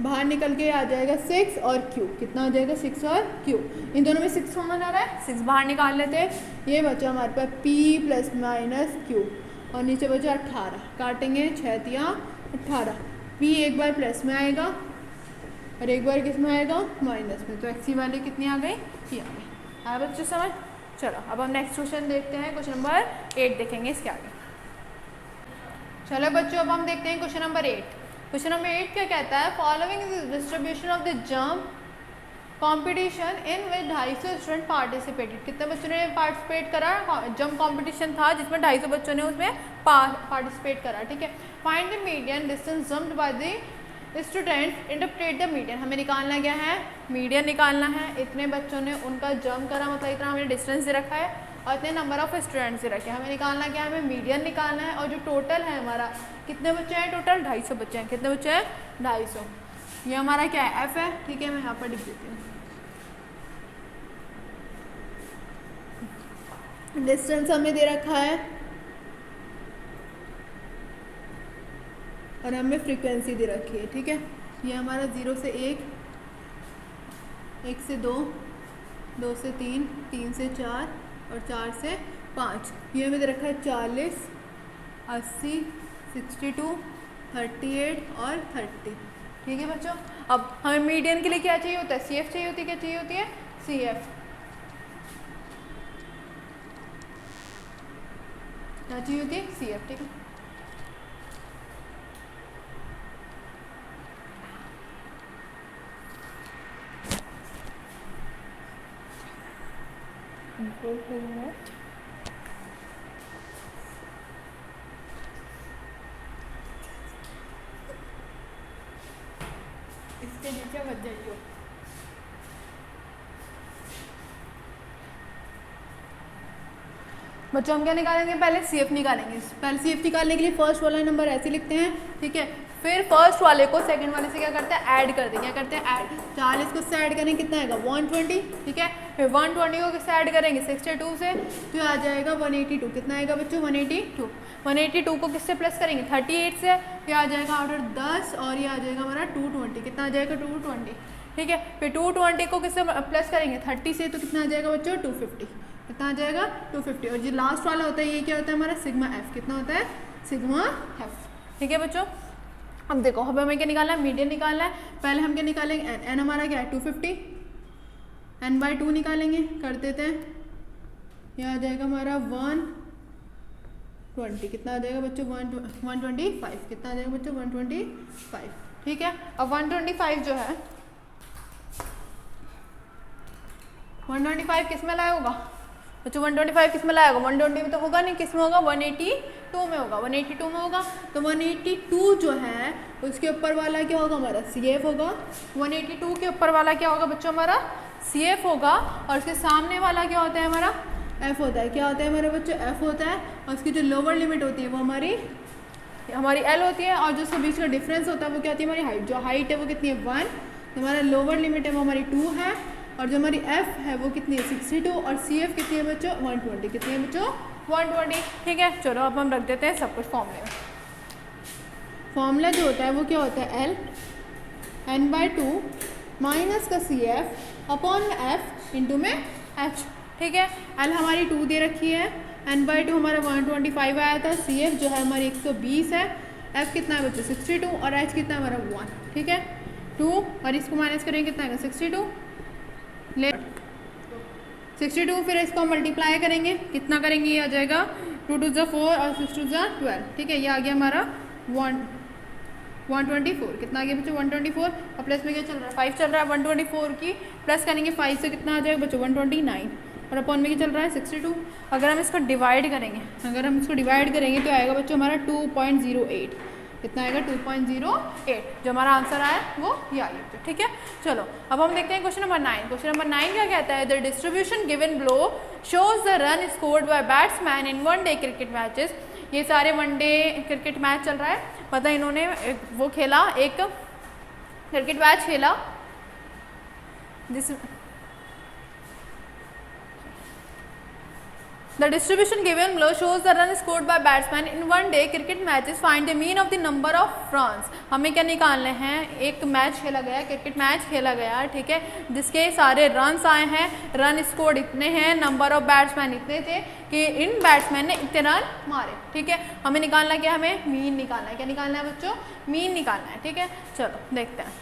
Speaker 1: बाहर निकल के आ जाएगा 6 और q, कितना आ जाएगा 6 और q। इन दोनों में 6 कॉमन आ रहा है, 6 बाहर निकाल लेते हैं। ये बचा हमारे पास p प्लस माइनस q, और नीचे बचा 18, काटेंगे 6 या 18। p एक बार प्लस में आएगा और एक बार किस में आएगा माइनस में, तो x की वैल्यू कितनी आ गई, ये आ गई। आया बच्चों समझ। चलो अब हम नेक्स्ट क्वेश्चन देखते हैं, क्वेश्चन नंबर 8 देखेंगे इसके आगे। चलो बच्चों अब हम देखते हैं क्वेश्चन नंबर 8। क्वेश्चन नंबर 8 क्या कहता है, following is distribution of the jump competition in which 250 student participated. कितने बच्चों ने पार्टिसिपेट करा, जंप कंपटीशन था जिसमें 250 बच्चों ने उसमें पार्टिसिपेट करा। ठीक है, find the median distance jumped by the student, interpret the median. हमें निकालना क्या है, मीडियन निकालना है। इतने बच्चों ने उनका जंप करा, मतलब इतना हमें डिस्टेंस दे रखा है और इतने नंबर ऑफ स्टूडेंट्स दे रखे हैं। हमें निकालना क्या है, हमें मीडियन निकालना है। और जो टोटल है हमारा, कितने बच्चे हैं टोटल 250 बच्चे हैं। कितने बच्चे हैं 250। ये हमारा क्या है एफ है। ठीक है, मैं यहाँ पर लिख देती हूँ। डिस्टेंस हमें दे रखा है और हमें फ्रीक्वेंसी दे रखी है, ठीक है। ये हमारा 0 से 1, 1 से 2, 2 से 3, 3 से 4 और 4 से 5। ये हमें दे रखा है 40, 80, 62, 38 और 30, ठीक है बच्चों। अब हमें मीडियन के लिए क्या चाहिए होता है, सी एफ चाहिए होती है। क्या चाहिए होती है, सी एफ। क्या चाहिए होती है, सी एफ, ठीक है। इसके नीचे मत जाइए। बच्चों हम क्या निकालेंगे, पहले सी एफ निकालेंगे। पहले सी एफ निकालने के लिए फर्स्ट वाला नंबर ऐसे लिखते हैं, ठीक है। फिर फर्स्ट वाले को सेकंड वाले से क्या करते हैं, ऐड कर देंगे। क्या करते हैं, ऐड। 40 को से ऐड करेंगे कितना आएगा, 120, ठीक है। फिर 120 को किससे ऐड करेंगे, 62 से, तो आ जाएगा 182। कितना आएगा बच्चों, 182। 182 को किससे प्लस करेंगे, 38 से, ये आ जाएगा आउटर 10 और ये आ जाएगा हमारा 220। कितना आ जाएगा, 220, ठीक है। फिर 220 को किससे प्लस करेंगे, 30 से, तो कितना आ जाएगा बच्चों, 250। कितना आ जाएगा, 250। और जो लास्ट वाला होता है ये क्या होता है हमारा, सिग्मा एफ। कितना होता है, सिग्मा एफ, ठीक है बच्चों। अब देखो, अब हमें क्या निकालना है, मीडियन निकालना है। पहले हम क्या निकालेंगे, एन। एन हमारा क्या है, 250। n/2 निकालेंगे, कर देते हैं। यह आ जाएगा हमारा 120। कितना आ जाएगा बच्चों, 125। कितना आ जाएगा बच्चों, 125, ठीक है। अब 125 जो है, 125 किस में लाया होगा बच्चों, 125 किस में लाया होगा, 120 में तो होगा नहीं, किस में होगा, 182 में होगा। 182 में होगा, तो 182 जो है उसके ऊपर वाला क्या होगा हमारा, सी एफ होगा। 182 के ऊपर वाला क्या होगा बच्चों, हमारा सी एफ होगा। और उसके सामने वाला क्या होता है, हमारा एफ होता है। क्या होता है हमारे बच्चों, एफ होता है। और उसकी जो लोअर लिमिट होती है वो हमारी एल होती है। और जो उसके बीच का डिफरेंस होता है वो क्या होती है, हमारी हाइट। जो हाइट है वो कितनी है, 1। तो हमारा लोअर लिमिट है वो हमारी 2 है। और जो हमारी एफ है वो कितनी है, 62। और सी एफ कितनी है बच्चों, 120। कितनी है बच्चों, 120, ठीक है। चलो अब हम रख देते हैं सब कुछ फॉर्मूले में। फॉर्मूला जो होता है वो क्या होता है, एल n/2 माइनस का C F upon F into में एच, ठीक है। एल हमारी 2 दे रखी है, n/2 हमारा 125 आया था, सी एफ जो है हमारी 120 है, एफ कितना है बच्चों, 62 और एच कितना है हमारा 1, ठीक है। 2 और इसको माइनस करेंगे कितना है, 62 ले 62। फिर इसको मल्टीप्लाई करेंगे, कितना करेंगे, ये आ जाएगा 2 2 जा 4 और 6 2 जा 12, ठीक है। ये आ गया हमारा 124। कितना आ गया बच्चों, 124। और प्लस में क्या चल रहा है, 5 चल रहा है। 124 की प्लस करेंगे 5 से, कितना आ जाएगा बच्चों, 129। और अपॉन में क्या चल रहा है, 62। अगर हम इसको डिवाइड करेंगे, तो आएगा बच्चों हमारा 2.08। कितना आएगा, 2.08। जो हमारा आंसर आया वो ये आएगा, ठीक है। चलो अब हम देखते हैं क्वेश्चन नंबर 9। क्वेश्चन नंबर 9 क्या कहता है, the distribution given below shows the run scored by batsman in one day cricket matches. ये सारे वन-डे क्रिकेट मैच चल रहा है, मतलब इन्होंने वो खेला, एक क्रिकेट मैच खेला जिस The distribution given below shows the run scored by batsman in one-day cricket matches. Find the mean of the number of runs. हमें क्या निकालने हैं, एक मैच खेला गया, क्रिकेट मैच खेला गया, ठीक है, जिसके सारे रन्स आए हैं, रन स्कोर्ड इतने हैं, नंबर ऑफ बैट्समैन इतने थे कि इन बैट्समैन ने इतने रन मारे, ठीक है। हमें निकालना क्या, हमें मीन निकालना है। क्या निकालना है बच्चों, मीन निकालना है, ठीक है। चलो देखते हैं।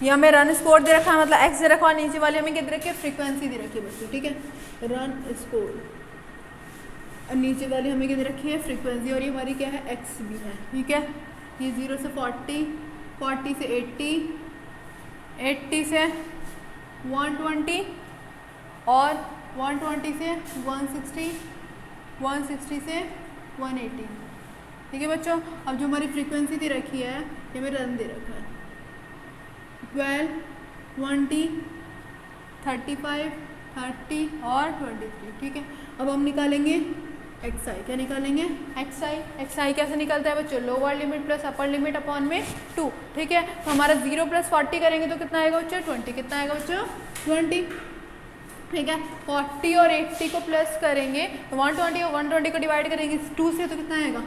Speaker 1: ये हमें रन स्कोर दे रखा है, मतलब एक्स दे रखा है। नीचे वाले हमें क्या दे रखी है, फ्रीक्वेंसी दे रखी है बच्चों, ठीक है, रन स्कोर। और नीचे वाली हमें क्या दे रखी है, फ्रीक्वेंसी। और ये हमारी क्या है, एक्स भी है, ठीक है। ये 0 से 40, 40 से 80, 80 से 120 और 120 से 160, 160 से 180, ठीक है बच्चों। अब जो हमारी फ्रीक्वेंसी दे रखी है, ये हमें रन दे रखा है 12, 20, 35, 30 और 23, ठीक है। अब हम निकालेंगे एक्स आई। क्या निकालेंगे, एक्स आई। एक्स आई कैसे निकलता है बच्चों, lower limit plus upper limit upon में 2, ठीक है। तो हमारा 0 + 40 करेंगे तो कितना आएगा बच्चों, 20। कितना आएगा बच्चों, 20। ठीक है। 40 और 80 को प्लस करेंगे तो 120 और 120 को डिवाइड करेंगे 2 से तो कितना आएगा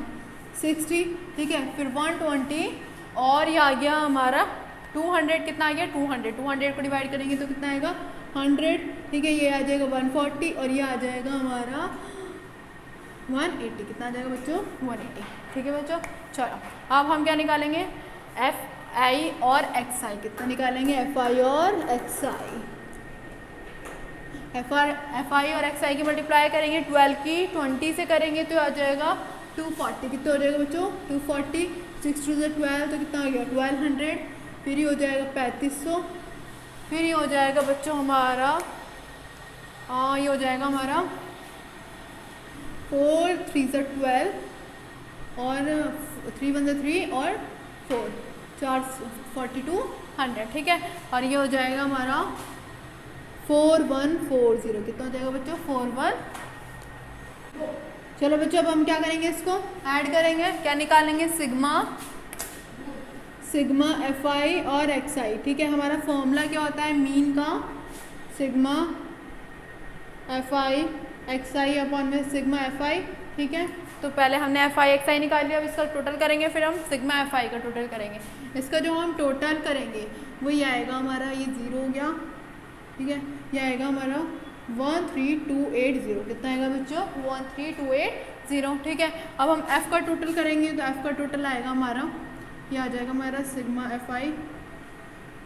Speaker 1: 60, ठीक है। फिर 120 और ये आ गया हमारा 200, कितना आ गया 200 को डिवाइड करेंगे तो कितना आएगा 100, ठीक है। ये आ जाएगा 140 और ये आ जाएगा हमारा 180, कितना आ जाएगा बच्चों 180, ठीक है बच्चों। चलो अब हम क्या निकालेंगे FI और XI, कितना निकालेंगे FI और XI। FI और XI की मल्टीप्लाई करेंगे 12 की 20 से करेंगे तो आ जाएगा 240, कितना हो जाएगा बच्चों 240, 6 to the 12 तो कितना आ गया 1200, फिर ये हो जाएगा 3500, फिर ये हो जाएगा बच्चों हमारा ये हो जाएगा हमारा 4 3 से 12 और 3 1 से 3 और 4 4200, ठीक है। और ये हो जाएगा हमारा 4140, कितना हो जाएगा बच्चों 41। चलो बच्चों अब हम क्या करेंगे, इसको ऐड करेंगे, क्या निकालेंगे सिग्मा FI और XI, ठीक है। हमारा फॉर्मूला क्या होता है मीन का, सिग्मा FI XI अपॉन में सिग्मा FI, ठीक है। तो पहले हमने FI XI निकाल लिया, अब इसका टोटल करेंगे, फिर हम सिग्मा FI का टोटल करेंगे। इसका जो हम टोटल करेंगे वो ये आएगा हमारा, ये 0 हो गया, ठीक है। ये आएगा हमारा 13280, कितना आएगा बच्चों 13280, ठीक है। अब हम F का टोटल करेंगे तो F का टोटल आएगा हमारा, ये आ जाएगा हमारा सिग्मा FI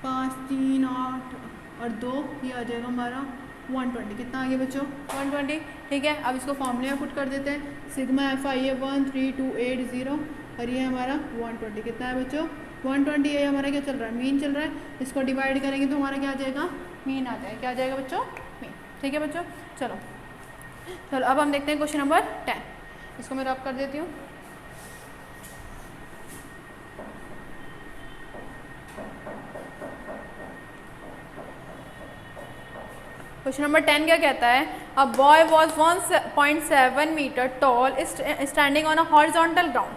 Speaker 1: 5 3 8 और 2, ये आ जाएगा हमारा 120, कितना आ गया बच्चों 120, ठीक है। अब इसको फॉर्मूले में पुट कर देते हैं, सिग्मा FI है 13280 और ये हमारा 120, कितना है बच्चों 120, ये हमारा क्या चल रहा है मीन चल रहा है। इसको डिवाइड करेंगे तो हमारा क्या आ जाएगा मीन आ जाएगा, क्या आ जाएगा बच्चों मीन, ठीक है बच्चों। चलो अब हम देखते हैं क्वेश्चन नंबर 10, इसको मैं रब कर देती हूँ। क्वेश्चन नंबर 10 क्या कहता है, a boy was 1.7 metre tall standing on a horizontal ground.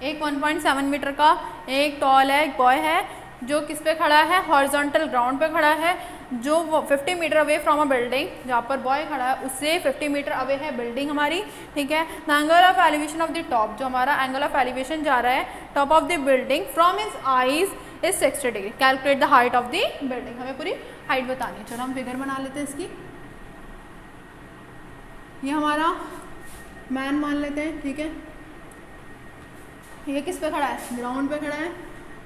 Speaker 1: एक 1.7 मीटर का एक टॉल है, एक बॉय है जो किस पे खड़ा है हॉरिजॉन्टल ग्राउंड पे खड़ा है, जो 50 metre away from a building, जहाँ पर बॉय खड़ा है उससे 50 मीटर अवे है बिल्डिंग हमारी, ठीक है। The angle of elevation of the top, जो हमारा एंगल ऑफ एलिवेशन जा रहा है top of the building from his eyes is 60 degree. Calculate the height of the building, हमें पूरी हाइट बतानी है। चलो हम फिगर बना लेते हैं इसकी। ये हमारा मैन मान लेते हैं, ठीक है। ये किस पे खड़ा है ग्राउंड पे खड़ा है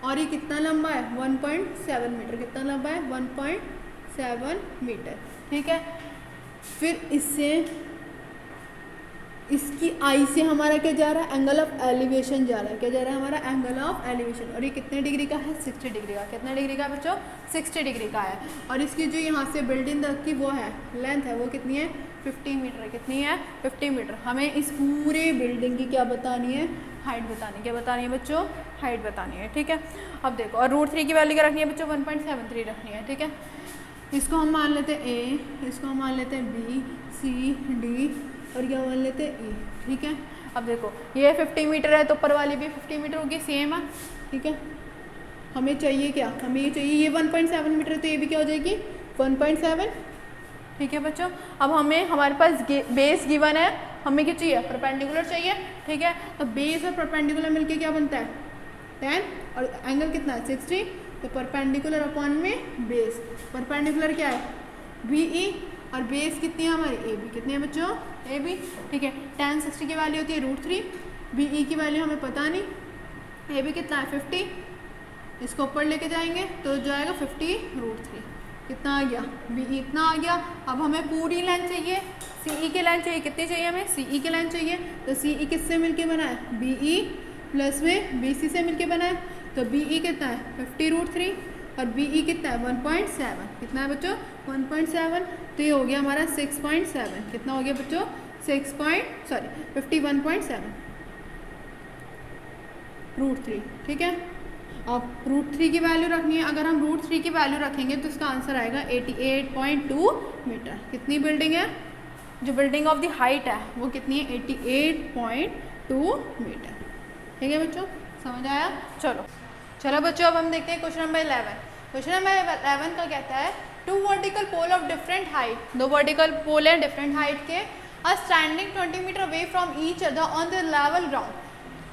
Speaker 1: और ये कितना लंबा है 1.7 मीटर, कितना लंबा है 1.7 मीटर, ठीक है। फिर इससे इसकी आई से हमारा क्या जा रहा है एंगल ऑफ एलिवेशन जा रहा है, क्या जा रहा है हमारा एंगल ऑफ एलिवेशन, और ये कितने डिग्री का है 60 डिग्री का, कितने डिग्री का बच्चों 60 डिग्री का है। और इसकी जो यहाँ से बिल्डिंग तक की वो है लेंथ है वो कितनी है 50 मीटर, कितनी है 50 मीटर। हमें इस पूरे बिल्डिंग की क्या बतानी है हाइट बतानी है, क्या बतानी है बच्चों हाइट बतानी है, ठीक है। अब देखो और √3 की वैल्यू क्या रखनी है बच्चों 1.73 रखनी है, ठीक है। इसको हम मान लेते हैं ए, इसको हम मान लेते हैं बी सी डी और क्या मान लेते हैं ई, ठीक है। अब देखो ये 50 मीटर है तो ऊपर वाली भी 50 मीटर होगी, सेम है, ठीक है। हमें चाहिए क्या, हमें ये चाहिए ये 1.7 मीटर तो ये भी क्या हो जाएगी 1.7, ठीक है बच्चों। अब हमें हमारे पास बेस गिवन है, हमें क्या चाहिए परपेंडिकुलर चाहिए, ठीक है। तो बेस और परपेंडिकुलर मिलके क्या बनता है 10 और एंगल कितना है 60, तो परपेंडिकुलर अपॉन में बेस, परपेंडिकुलर क्या है BE और बेस कितनी है हमारी AB, कितनी है बच्चों AB, ठीक है। tan 60 की वैल्यू होती है √3, BE की वैल्यू हमें पता नहीं, AB कितना है 50, इसको ऊपर लेके जाएंगे तो जाएगा 50 √3, कितना आ गया BE इतना आ गया। अब हमें पूरी लाइन चाहिए CE की लाइन चाहिए, कितनी चाहिए हमें CE की लाइन चाहिए, तो CE किससे मिलके बना है BE प्लस में BC से मिलके बना है, तो BE कितना है 50 √3 और BE कितना है 1.7, कितना है बच्चों 1.7, तो ये हो गया हमारा 6.7, कितना हो गया बच्चों 51.7 √3, ठीक है। अब √3 की वैल्यू रखनी है, अगर हम √3 की वैल्यू रखेंगे तो इसका आंसर आएगा 88.2 मीटर। कितनी बिल्डिंग है, जो बिल्डिंग ऑफ द हाइट है वो कितनी है 88.2 मीटर, ठीक है बच्चों समझ आया। चलो बच्चों अब हम देखते हैं क्वेश्चन नंबर 11। क्वेश्चन नंबर 11 का कहता है two vertical pole of different height, दो वर्टिकल पोल है डिफरेंट हाइट के, are standing 20 metre away from each other on the level ground,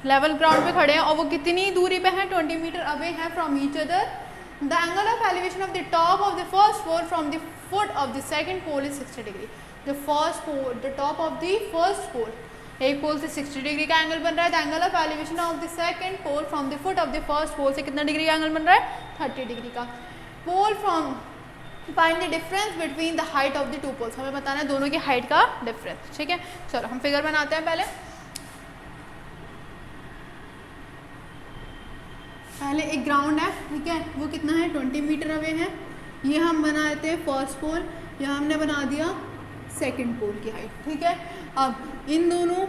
Speaker 1: level ground पे खड़े हैं और वो कितनी दूरी पे हैं, 20 मीटर अवे है from each other. The angle of elevation of the top of the first pole from the foot of the second pole is 60 degree. The first pole, the top of the first pole, एक pole से 60 degree का angle बन रहा है। The angle of elevation of the second pole from the foot of the first pole से कितना degree का angle बन रहा है, 30 डिग्री का। Pole from find the difference between the height of the two poles, हमें बताना है दोनों की हाइट का डिफरेंस, ठीक है। चलो हम फिगर बनाते हैं। पहले एक ग्राउंड है, ठीक है, वो कितना है 20 मीटर अवे है। ये हम बना देते हैं फर्स्ट पोल, यहाँ हमने बना दिया सेकंड पोल की हाइट, ठीक है। अब इन दोनों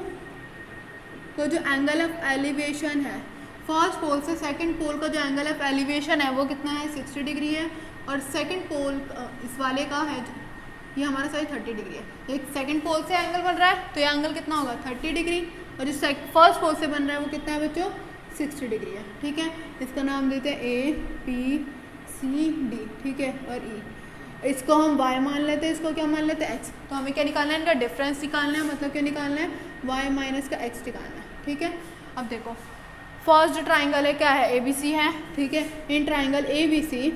Speaker 1: का जो एंगल ऑफ एलिवेशन है, फर्स्ट पोल से सेकंड पोल का जो एंगल ऑफ एलिवेशन है वो कितना है, 60 डिग्री है, और सेकंड पोल इस वाले का है, ये हमारा साइड 30 डिग्री है। एक सेकंड पोल से एंगल बन रहा है तो ये एंगल कितना होगा, 30 डिग्री, और जो फर्स्ट पोल से बन रहा है वो कितना है बच्चों, 60 डिग्री है, ठीक है। इसका नाम देते हैं A P C D, ठीक है, और E। इसको हम y मान लेते हैं, इसको क्या मान लेते हैं x। तो हमें क्या निकालना है, इनका डिफरेंस निकालना है, मतलब क्या निकालना है, y माइनस का x निकालना है, ठीक है। अब देखो फर्स्ट जो ट्राइंगल है क्या है, ABC है, ठीक है। इन ट्राइंगल ABC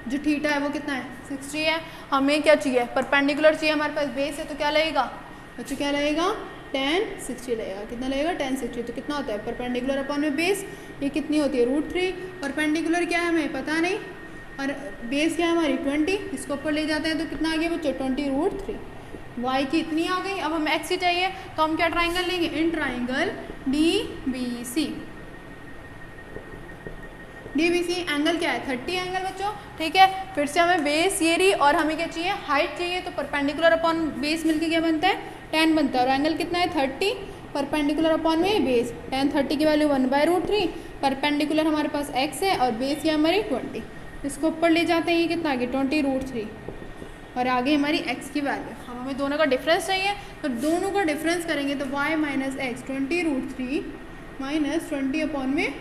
Speaker 1: जो थीटा है वो कितना है, 60 है। हमें क्या चाहिए, परपेंडिकुलर चाहिए, हमारे पास बेस है तो क्या लगेगा बच्चों, क्या लगेगा, tan 60 लगेगा। कितना लगेगा, tan 60। तो कितना होता है परपेंडिकुलर अपॉन में बेस, ये कितनी होती है, √3। परपेंडिकुलर क्या है हमें पता नहीं, और बेस क्या है हमारी 20, इसको ऊपर ले जाते हैं तो कितना आ गया बच्चों, 20√3। y की इतनी आ गई। अब हमें x की चाहिए तो हम क्या ट्राइंगल लेंगे, in triangle DBC। DBC angle क्या है, 30 एंगल बच्चों, ठीक है। फिर से हमें बेस ये रही और हमें क्या चाहिए, हाइट चाहिए, तो परपेंडिकुलर अपॉन बेस मिलके क्या बनता है, tan बनता है। और एंगल कितना है, 30, परपेंडिकुलर अपॉन में बेस, tan 30 की वैल्यू 1/√3, परपेंडिकुलर हमारे पास x है और बेस ये हमारी 20, इसको ऊपर ले जाते हैं, ये कितना आ गया 20√3, और आगे हमारी x की वैल्यू। अब हमें दोनों का डिफरेंस चाहिए, तो दोनों का डिफरेंस करेंगे तो y minus x 20√3 minus 20 upon में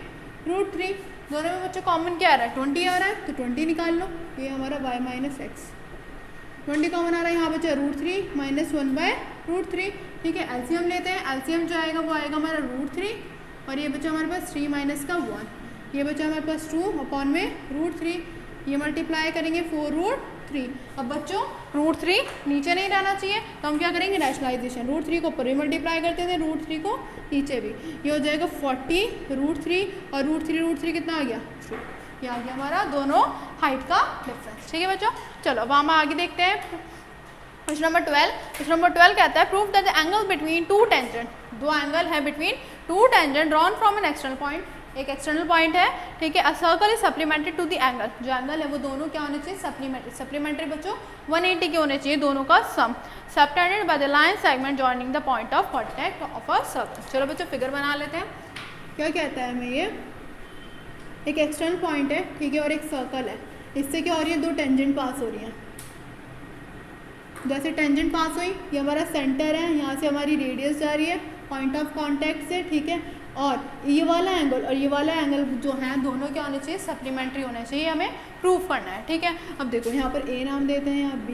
Speaker 1: √3। दोनों में बच्चों कॉमन क्या आ रहा है, 20 आ रहा है, तो 20 निकाल लो, ये हमारा y माइनस एक्स। 20 कॉमन आ रहा है यहाँ बचा √3 माइनस 1/√3, ठीक है। एलसीएम लेते हैं, एलसीएम जो आएगा वो आएगा हमारा √3, और ये बचा हमारे पास 3 माइनस का 1, ये बचा हमारे पास 2 अपॉन में √3, ये मल्टीप्लाई करेंगे 4√3। अब बच्चों √3 नीचे नहीं रहना चाहिए, तो हम क्या करेंगे, रैशनलाइजेशन, √3 को ऊपर भी मल्टीप्लाई करते थे, √3 को नीचे भी, ये हो जाएगा 40√3, और √3 कितना आ गया, 3। ये आ गया हमारा दोनों हाइट का डिफरेंस, ठीक है बच्चों। चलो अब हम आगे देखते हैं क्वेश्चन नंबर 12। क्वेश्चन नंबर 12 कहता है prove that the angle between two tangent, दो एंगल है between two tangent drawn from an external point, एक एक्सटर्नल पॉइंट है, ठीक है। A circle is supplemented to the angle, जो एंगल है वो दोनों क्या होने चाहिए, सप्लीमेंट्री। सप्लीमेंट्री बच्चों 180 के होने चाहिए दोनों का sum, subtended by the line segment joining the point of contact of a circle. चलो बच्चों फिगर बना लेते हैं। क्या कहता है हमें, ये एक एक्सटर्नल पॉइंट है, ठीक है, और एक सर्कल है, इससे क्या हो रही है, दो टेंजेंट पास हो रही हैं। जैसे टेंजेंट पास हुई, ये हमारा सेंटर है, यहाँ से हमारी रेडियस जा रही है पॉइंट ऑफ कांटेक्ट से, ठीक है। और ये वाला एंगल और ये वाला एंगल जो है दोनों क्या होने चाहिए, सप्लीमेंट्री होने चाहिए, हमें प्रूफ करना है, ठीक है। अब देखो यहाँ पर A नाम देते हैं, यहाँ B,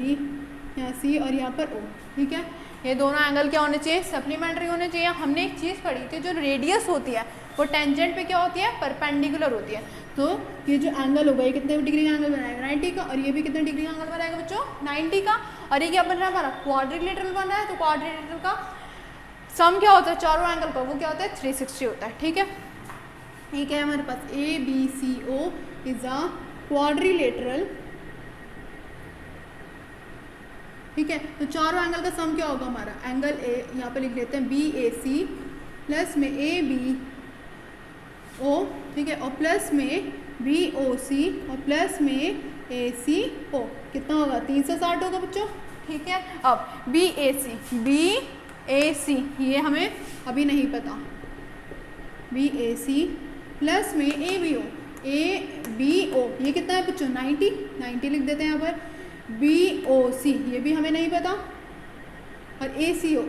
Speaker 1: यहाँ C और यहाँ पर O, ठीक है। ये दोनों एंगल क्या होने चाहिए, सप्लीमेंट्री होने चाहिए। हमने एक चीज़ पढ़ी थी, जो रेडियस होती है वो टेंजेंट पे क्या होती है, परपेंडिकुलर होती है। तो ये जो एंगल होगा ये कितने डिग्री का एंगल बनाएगा, 90 का, और ये भी कितने डिग्री का एंगल बनाएगा बच्चों, 90 का। और ये क्या बन रहा है हमारा, क्वाड्रिलेटरल बन रहा है, तो क्वाड्रिलेटरल का सम क्या होता है, चारों एंगल का, वो क्या होता है 360 होता है, ठीक है। ये क्या है हमारे पास, ABCO इज अ क्वाड्रिलेटरल, ठीक है। तो चारों एंगल का सम क्या होगा हमारा, एंगल A, यहाँ पे लिख लेते हैं BAC प्लस में ABO, ठीक है, और प्लस में BOC और प्लस में ACO, कितना होगा 360 होगा बच्चों, ठीक है। अब BAC ये हमें अभी नहीं पता, BAC प्लस में ABO ये कितना है बच्चों, 90 लिख देते हैं यहाँ पर। BOC ये भी हमें नहीं पता, और ACO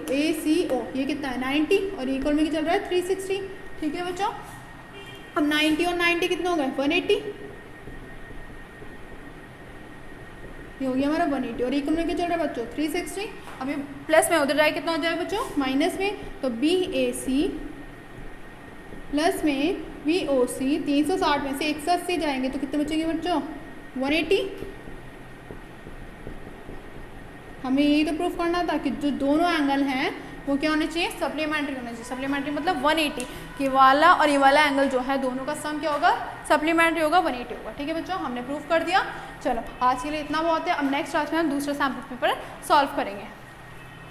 Speaker 1: ये कितना है 90, और इक्वल में क्या चल रहा है 360, ठीक है बच्चों। अब 90 और 90 कितना हो गए 180, ये हो गया हमारा 180 और इक्वल में क्या चल रहा है बच्चों 360। अभी प्लस में उधर जाए कितना हो जाएगा बच्चों माइनस में, तो BAC प्लस में VOC 360 में से 180 जाएंगे तो कितने बचेंगे बच्चों 180। हमें यही तो प्रूफ करना था कि जो दोनों एंगल हैं वो क्या होने चाहिए सप्लीमेंट्री होने चाहिए। सप्लीमेंट्री मतलब 180 कि वाला और ये वाला एंगल जो है दोनों का सम क्या होगा सप्लीमेंट्री होगा 180 होगा। ठीक है बच्चों हमने प्रूफ कर दिया। चलो आज के लिए इतना बहुत है। अब नेक्स्ट क्लास में हम दूसरा सैम्पल पेपर सॉल्व करेंगे।